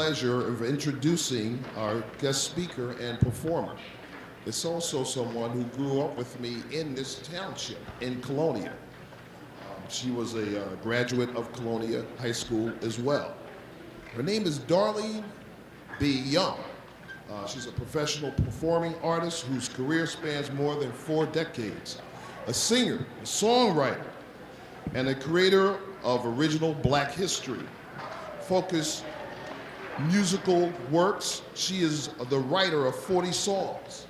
pleasure of introducing our guest speaker and performer. It's also someone who grew up with me in this township in Colonia. She was a graduate of Colonia High School as well. Her name is Darlene B. Young. She's a professional performing artist whose career spans more than 4 decades. A singer, a songwriter, and a creator of original Black history. Focused musical works, she is the writer of 40 songs,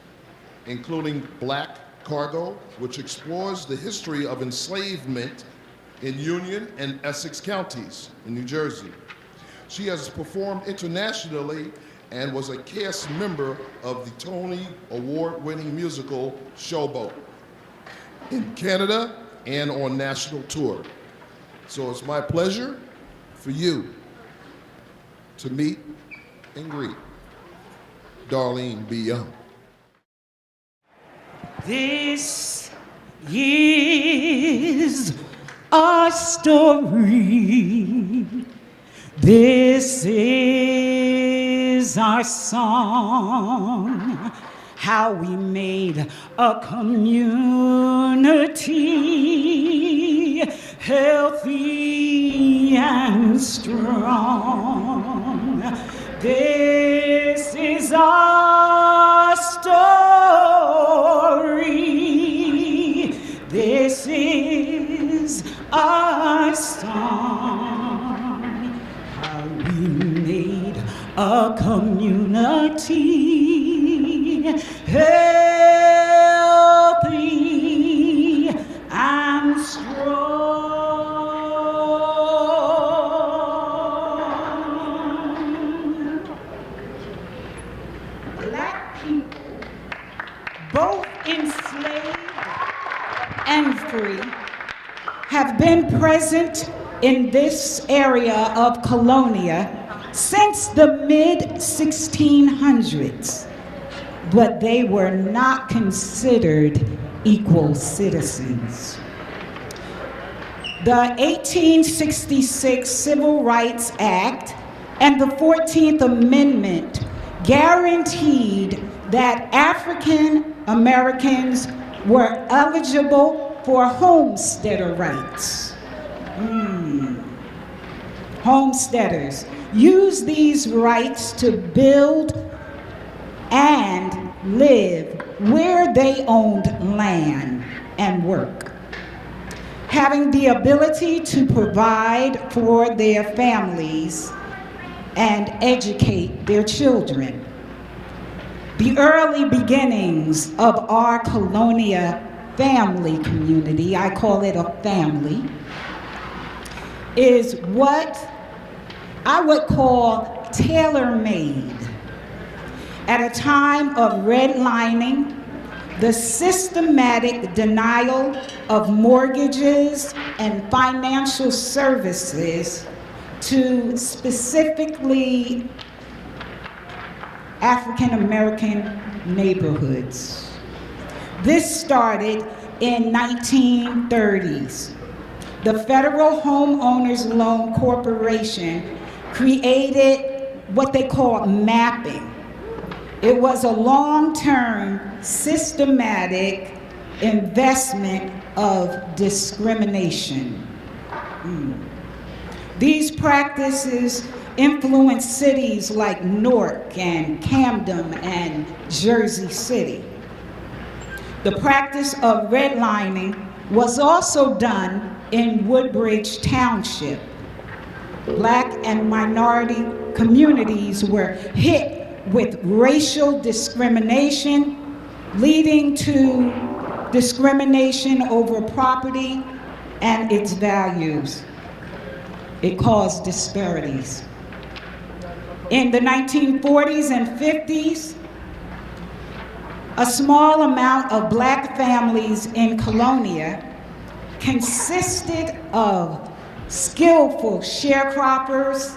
including Black Cargo, which explores the history of enslavement in Union and Essex counties in New Jersey. She has performed internationally and was a cast member of the Tony Award-winning musical Showboat in Canada and on national tour. So it's my pleasure for you to meet and greet Darlene B. Young. This is our story. This is our song. How we made a community healthy and strong. This is our story. This is our song. How we made a community healthy and strong. Black people, both enslaved and free, have been present in this area of Colonia since the mid-1600s, but they were not considered equal citizens. The 1866 Civil Rights Act and the 14th Amendment guaranteed that African Americans were eligible for homesteader rights. Homesteaders use these rights to build and live where they owned land and work, having the ability to provide for their families and educate their children. The early beginnings of our Colonia family community, I call it a family, is what I would call tailor-made. At a time of redlining, the systematic denial of mortgages and financial services to specifically African American neighborhoods. This started in 1930s. The Federal Homeowners Loan Corporation created what they call mapping. It was a long-term, systematic investment of discrimination. These practices influenced cities like Newark and Camden and Jersey City. The practice of redlining was also done in Woodbridge Township. Black and minority communities were hit with racial discrimination, leading to discrimination over property and its values. It caused disparities. In the 1940s and 50s, a small amount of Black families in Colonia consisted of skillful sharecroppers,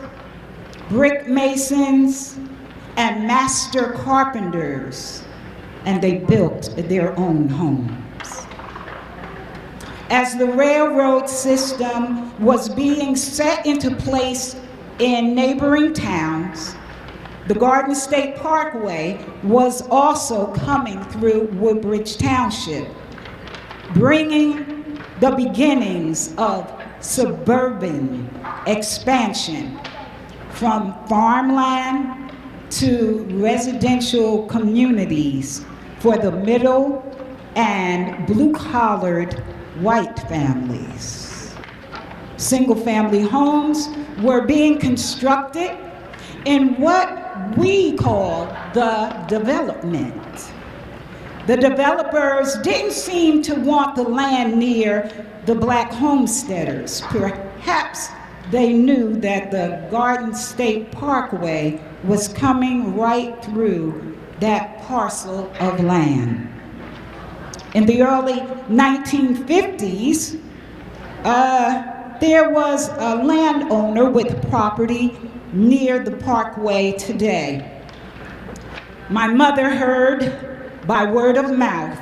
brick masons, and master carpenters, and they built their own homes. As the railroad system was being set into place in neighboring towns, The Garden State Parkway was also coming through Woodbridge Township, bringing the beginnings of suburban expansion from farmland to residential communities for the middle and blue-collared white families. Single-family homes were being constructed in what we call the development. The developers didn't seem to want the land near the black homesteaders. Perhaps they knew that the Garden State Parkway was coming right through that parcel of land. In the early 1950s, there was a landowner with property near the parkway today. My mother heard by word of mouth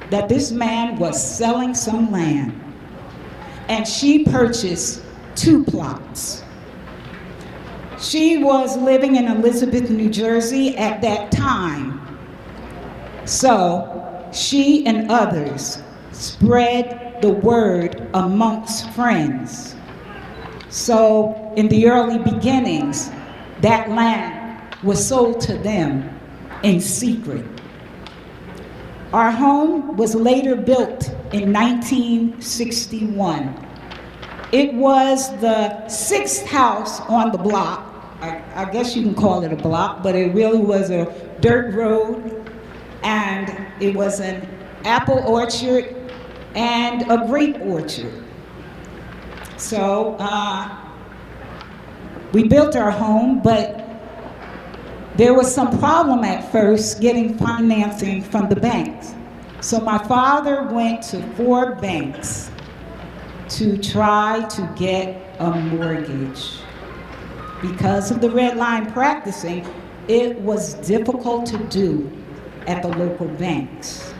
that this man was selling some land, and she purchased 2 plots. She was living in Elizabeth, New Jersey at that time, so she and others spread the word amongst friends. So in the early beginnings, that land was sold to them in secret. Our home was later built in 1961. It was the 6th house on the block. I guess you can call it a block, but it really was a dirt road, and it was an apple orchard and a grape orchard. So we built our home, but there was some problem at first getting financing from the banks. So my father went to 4 banks to try to get a mortgage. Because of the red line practicing, it was difficult to do at the local banks.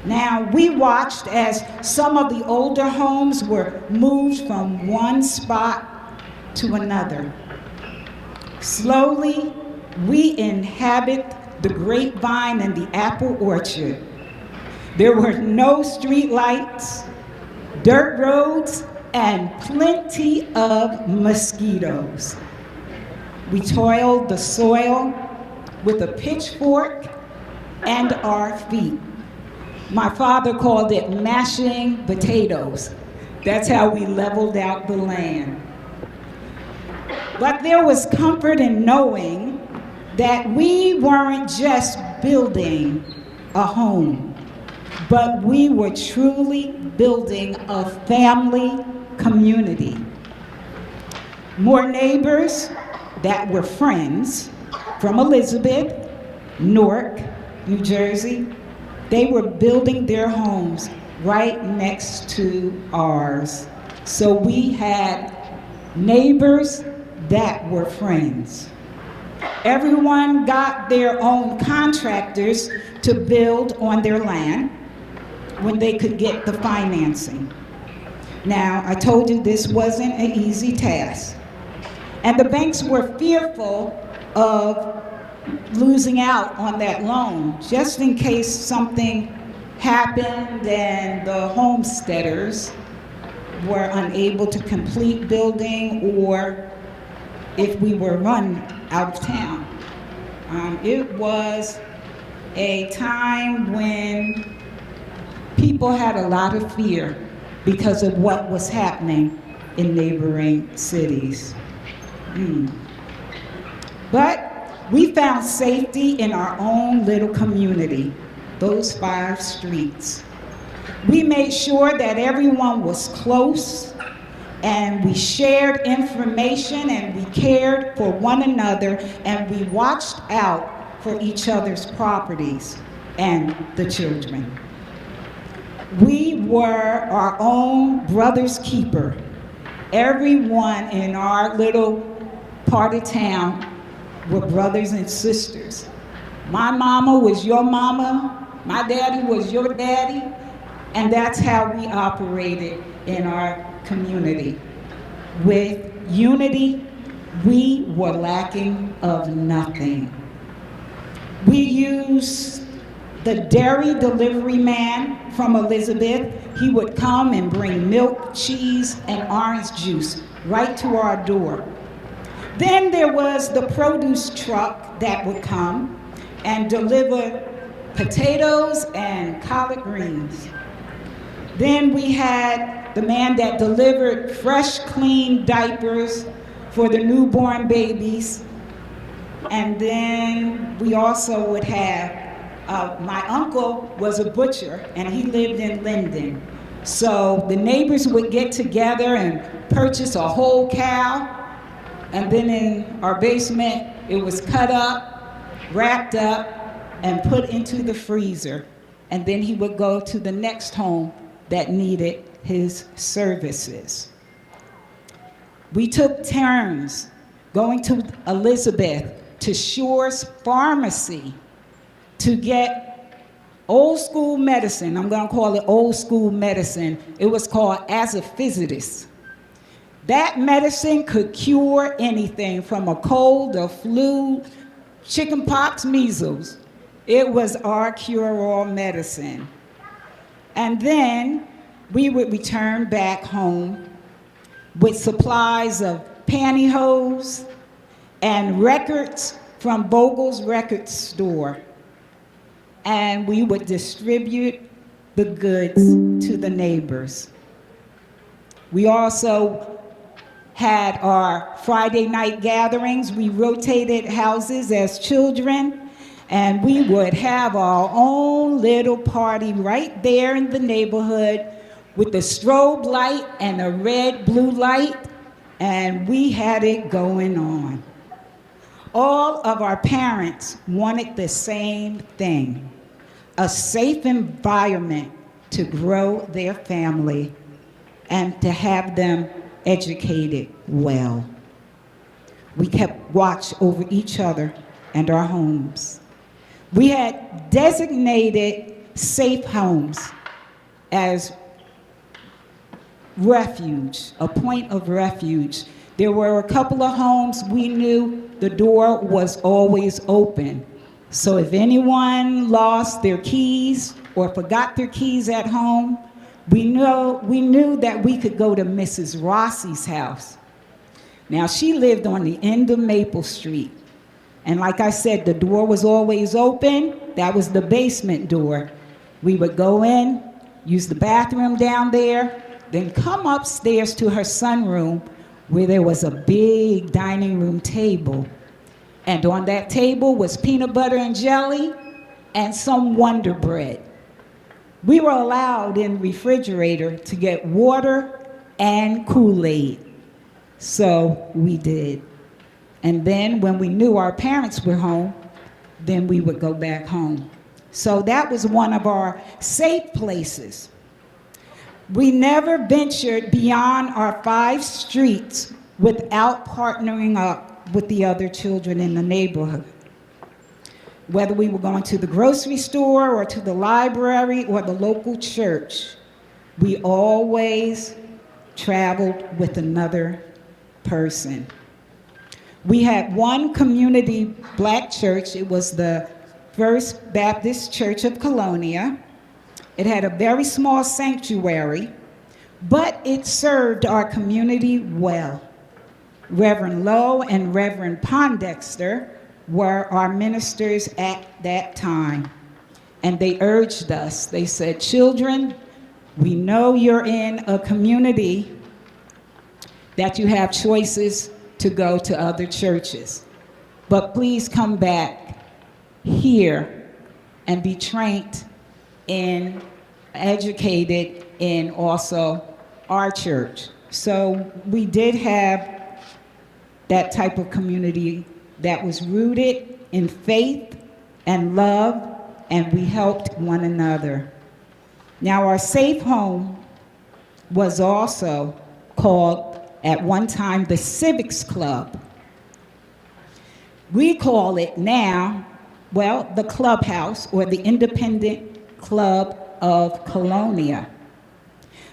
Now, we watched as some of the older homes were moved from one spot to another. Slowly, we inhabit the grapevine and the apple orchard. There were no street lights, dirt roads, and plenty of mosquitoes. We toiled the soil with a pitchfork and our feet. My father called it mashing potatoes. That's how we leveled out the land. But there was comfort in knowing that we weren't just building a home, but we were truly building a family community. More neighbors that were friends from Elizabeth, Newark, New Jersey, they were building their homes right next to ours. So we had neighbors that were friends. Everyone got their own contractors to build on their land when they could get the financing. Now, I told you this wasn't an easy task. And the banks were fearful of losing out on that loan, just in case something happened and the homesteaders were unable to complete building, or if we were run out of town. It was a time when people had a lot of fear because of what was happening in neighboring cities. But we found safety in our own little community, those 5 streets. We made sure that everyone was close, and we shared information, and we cared for one another, and we watched out for each other's properties and the children. We were our own brother's keeper. Everyone in our little part of town were brothers and sisters. My mama was your mama, my daddy was your daddy, and that's how we operated in our community, with unity, we were lacking of nothing. We used the dairy delivery man from Elizabeth. He would come and bring milk, cheese, and orange juice right to our door. Then there was the produce truck that would come and deliver potatoes and collard greens. Then we had the man that delivered fresh, clean diapers for the newborn babies. And then we also would have, my uncle was a butcher and he lived in Linden. So the neighbors would get together and purchase a whole cow. And then in our basement, it was cut up, wrapped up, and put into the freezer. And then he would go to the next home that needed his services. We took turns going to Elizabeth, to Shore's Pharmacy, to get old school medicine. I'm gonna call it old school medicine. It was called Azophysitis. That medicine could cure anything from a cold, a flu, chickenpox, measles. It was our cure-all medicine. And then we would return back home with supplies of pantyhose and records from Vogels Record Store. And we would distribute the goods to the neighbors. We also had our Friday night gatherings. We rotated houses as children, and we would have our own little party right there in the neighborhood with the strobe light and a red blue light, and we had it going on. All of our parents wanted the same thing, a safe environment to grow their family and to have them educated well. We kept watch over each other and our homes. We had designated safe homes as refuge, a point of refuge. There were a couple of homes we knew the door was always open. So if anyone lost their keys or forgot their keys at home, we knew that we could go to Mrs. Rossi's house. Now, she lived on the end of Maple Street. And like I said, the door was always open. That was the basement door. We would go in, use the bathroom down there, then come upstairs to her sunroom where there was a big dining room table. And on that table was peanut butter and jelly and some Wonder Bread. We were allowed in the refrigerator to get water and Kool-Aid. So we did. And then when we knew our parents were home, then we would go back home. So that was one of our safe places. We never ventured beyond our 5 streets without partnering up with the other children in the neighborhood. Whether we were going to the grocery store or to the library or the local church, we always traveled with another person. We had one community black church. It was the First Baptist Church of Colonia. It had a very small sanctuary, but it served our community well. Reverend Lowe and Reverend Pondexter were our ministers at that time. And they urged us, they said, children, we know you're in a community that you have choices to go to other churches, but please come back here and be trained in, educated in also our church. So we did have that type of community that was rooted in faith and love, and we helped one another. Now, our safe home was also called, at one time, the Civics Club. We call it now, well, the Clubhouse, or the Independent Club of Colonia.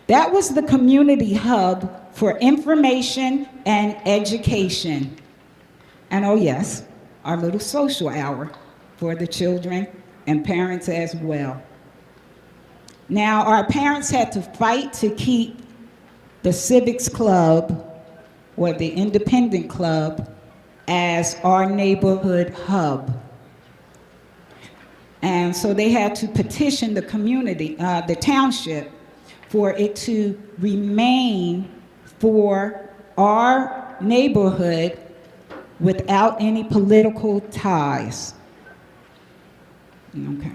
That was the community hub for information and education. And oh yes, our little social hour for the children and parents as well. Now, our parents had to fight to keep the Civics Club or the Independent Club as our neighborhood hub. And so they had to petition the community, the township, for it to remain for our neighborhood without any political ties. Okay.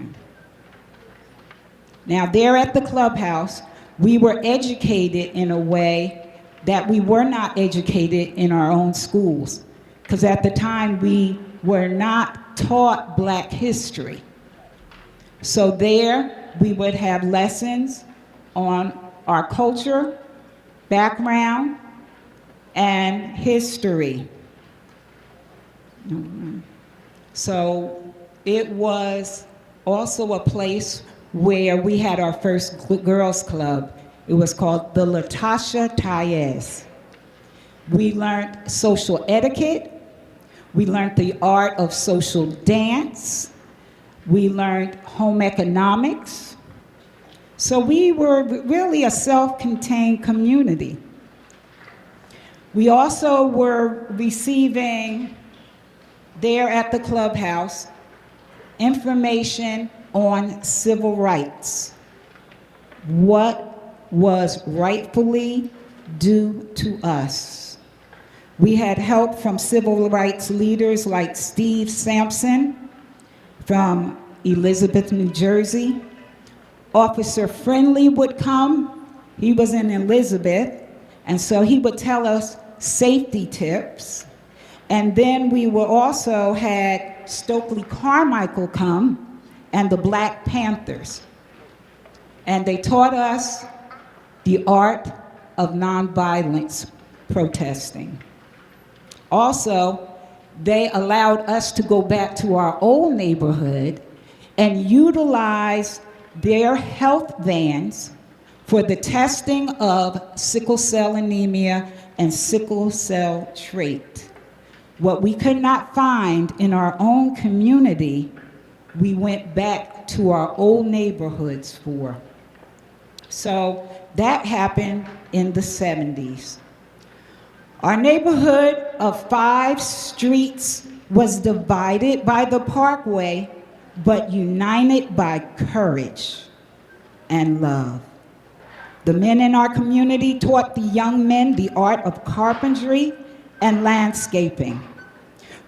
Now, there at the clubhouse, we were educated in a way that we were not educated in our own schools, because at the time we were not taught Black history. So there we would have lessons on our culture, background, and history. So it was also a place where we had our first girls club. It was called the Latasha Tayez. We learned social etiquette. We learned the art of social dance. We learned home economics. So we were really a self-contained community. We also were receiving there at the clubhouse information on civil rights. What was rightfully due to us. We had help from civil rights leaders like Steve Sampson from Elizabeth, New Jersey. Officer Friendly would come. He was in Elizabeth, and so he would tell us safety tips. And then we were also had Stokely Carmichael come and the Black Panthers. And they taught us the art of nonviolence protesting. Also, they allowed us to go back to our old neighborhood and utilize their health vans for the testing of sickle cell anemia and sickle cell trait. What we could not find in our own community, we went back to our old neighborhoods for. So that happened in the 70s. Our neighborhood of 5 streets was divided by the Parkway, but united by courage and love. The men in our community taught the young men the art of carpentry and landscaping.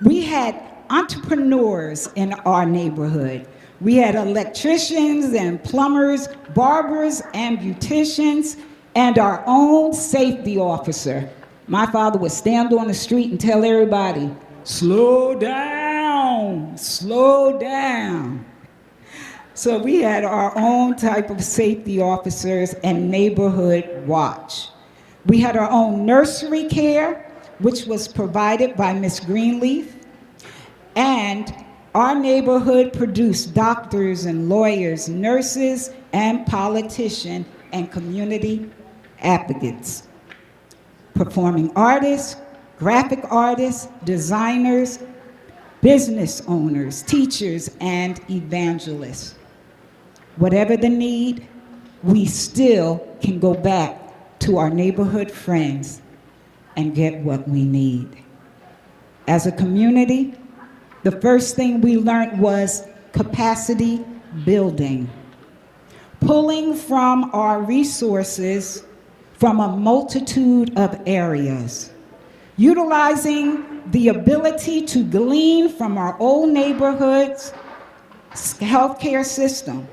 We had entrepreneurs in our neighborhood. We had electricians and plumbers, barbers and beauticians, and our own safety officer. My father would stand on the street and tell everybody, slow down, slow down. So we had our own type of safety officers and neighborhood watch. We had our own nursery care, which was provided by Miss Greenleaf. And our neighborhood produced doctors and lawyers, nurses and politicians and community advocates. Performing artists, graphic artists, designers, business owners, teachers, and evangelists. Whatever the need, we still can go back to our neighborhood friends and get what we need. As a community, the first thing we learned was capacity building. Pulling from our resources from a multitude of areas. Utilizing the ability to glean from our old neighborhoods, healthcare system,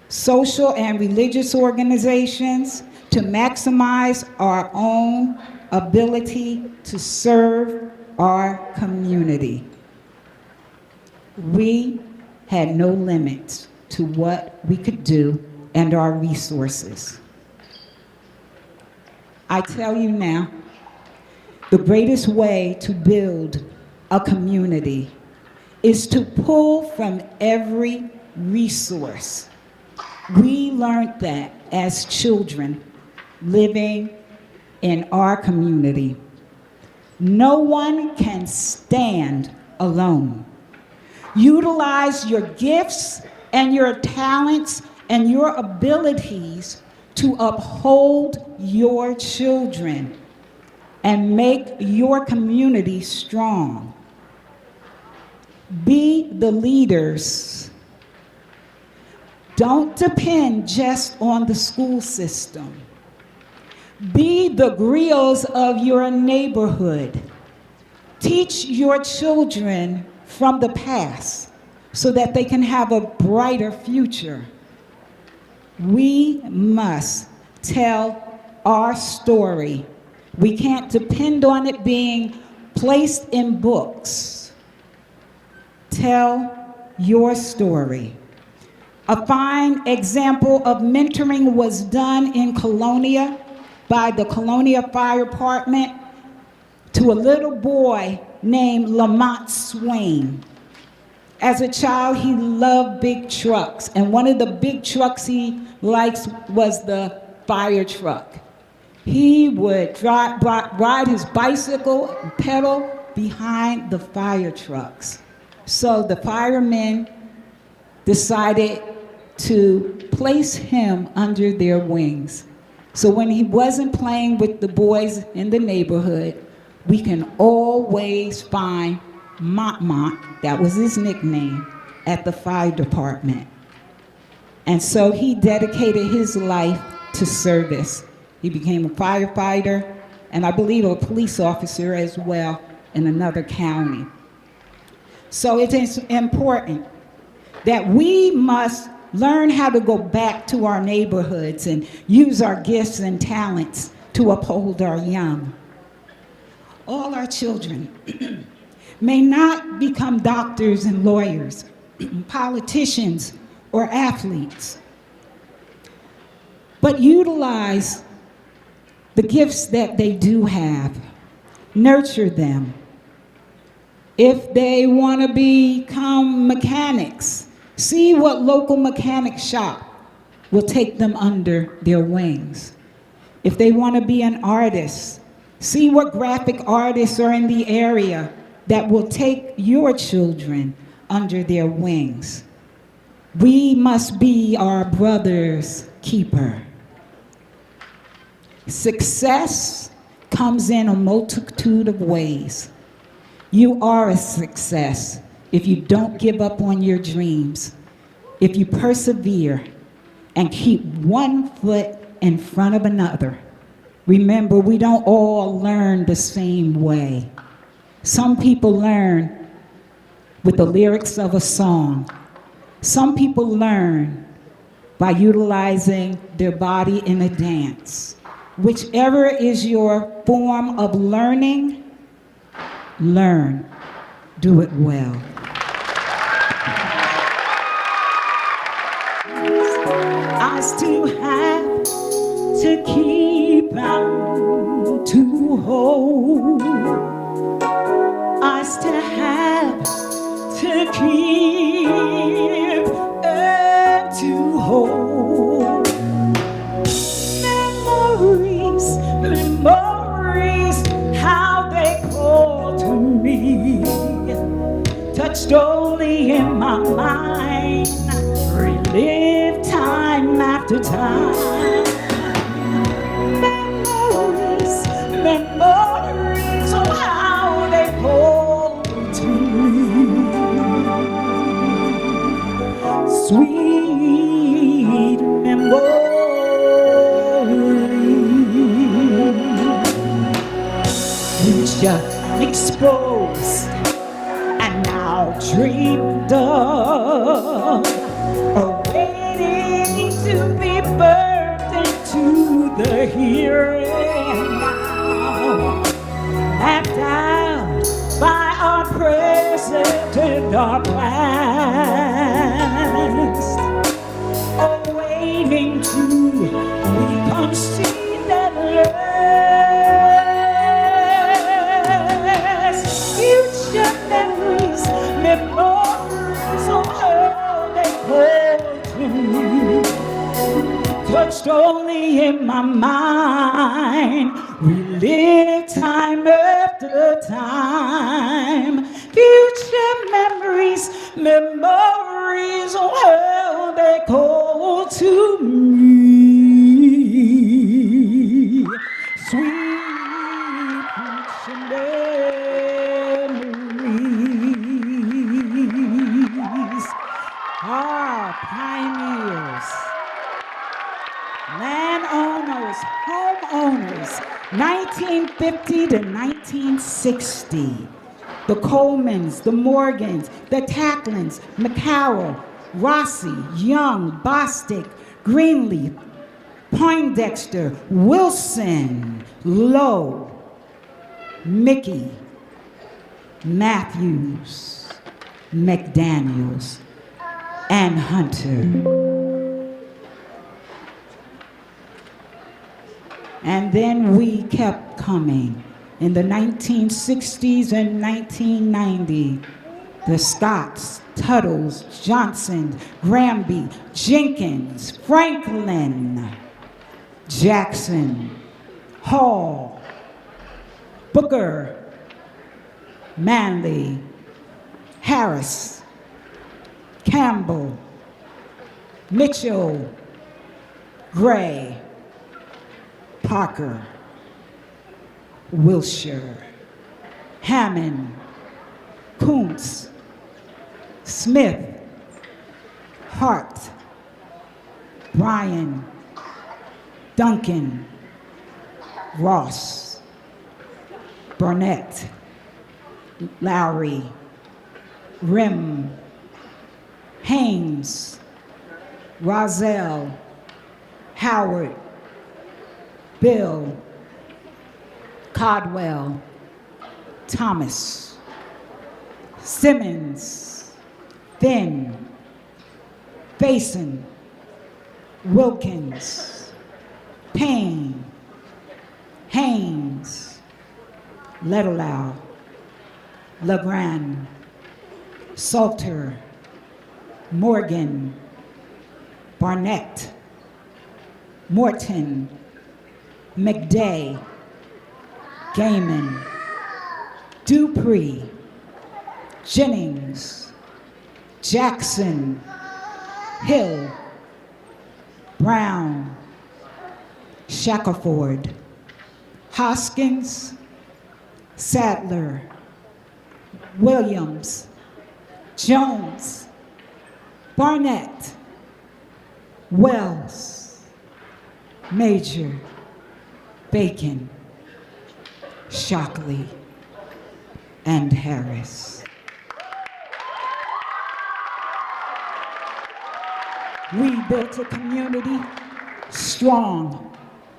social and religious organizations to maximize our own ability to serve our community. We had no limits to what we could do and our resources. I tell you now, the greatest way to build a community is to pull from every resource. We learned that as children living in our community. No one can stand alone. Utilize your gifts and your talents and your abilities to uphold your children and make your community strong. Be the leaders. Don't depend just on the school system. Be the griots of your neighborhood. Teach your children from the past so that they can have a brighter future. We must tell our story. We can't depend on it being placed in books. Tell your story. A fine example of mentoring was done in Colonia by the Colonia Fire Department to a little boy named Lamont Swain. As a child, he loved big trucks, and one of the big trucks he likes was the fire truck. He would ride his bicycle and pedal behind the fire trucks. So the firemen decided to place him under their wings. So when he wasn't playing with the boys in the neighborhood, we can always find Mont, that was his nickname, at the fire department. And so he dedicated his life to service. He became a firefighter, and I believe a police officer as well in another county. So it is important that we must learn how to go back to our neighborhoods and use our gifts and talents to uphold our young. All our children may not become doctors and lawyers, politicians, or athletes, but utilize the gifts that they do have. Nurture them. If they want to become mechanics, see what local mechanic shop will take them under their wings. If they want to be an artist, see what graphic artists are in the area that will take your children under their wings. We must be our brother's keeper. Success comes in a multitude of ways. You are a success if you don't give up on your dreams, if you persevere and keep one foot in front of another. Remember, we don't all learn the same way. Some people learn with the lyrics of a song. Some people learn by utilizing their body in a dance. Whichever is your form of learning, learn. Do it well. I still have to keep out to hold. I still have to keep and to hold. Memories, memories, how they call to me, touched only in my mind, relive time after time. Memories, memories of how they call to me, sweet memories. Future exposed and now dreamed of, awaiting to be birthed into the here and now, mapped out by our present and our past, awaiting to become seen and learned. Future memories, memories of how they call to me, touched only in my mind. We live time after time. Future memories, memories, oh how they call to me. Sweet future memories. Our pioneers, landowners, homeowners, 1950 to 1960. The Colemans, the Morgans, the Tacklins, McCarroll, Rossi, Young, Bostic, Greenleaf, Poindexter, Wilson, Lowe, Mickey, Matthews, McDaniels, and Hunter. And then we kept coming. In the 1960s and 1990s, the Scotts, Tuttles, Johnson, Granby, Jenkins, Franklin, Jackson, Hall, Booker, Manley, Harris, Campbell, Mitchell, Gray, Parker, Wilshire, Hammond, Kuntz, Smith, Hart, Bryan, Duncan, Ross, Burnett, Lowry, Rim, Haynes, Rozelle, Howard, Bill, Codwell, Thomas, Simmons, Finn, Faison, Wilkins, Payne, Haynes, Letterlow, LeGrand, Salter, Morgan, Barnett, Morton, McDay, Gaiman, Dupree, Jennings, Jackson, Hill, Brown, Shackelford, Hoskins, Sadler, Williams, Jones, Barnett, Wells, Major, Bacon, Shockley, and Harris. We built a community strong.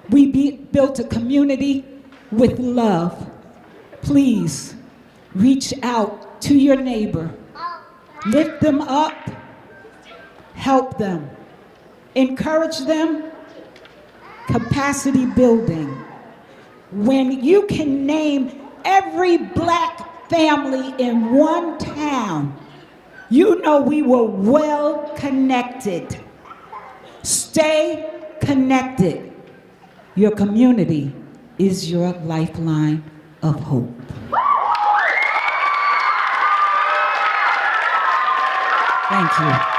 We built a community with love. Please reach out to your neighbor. Lift them up. Help them. Encourage them. Capacity building. When you can name every black family in one town, you know we were well connected. Stay connected. Your community is your lifeline of hope. Thank you.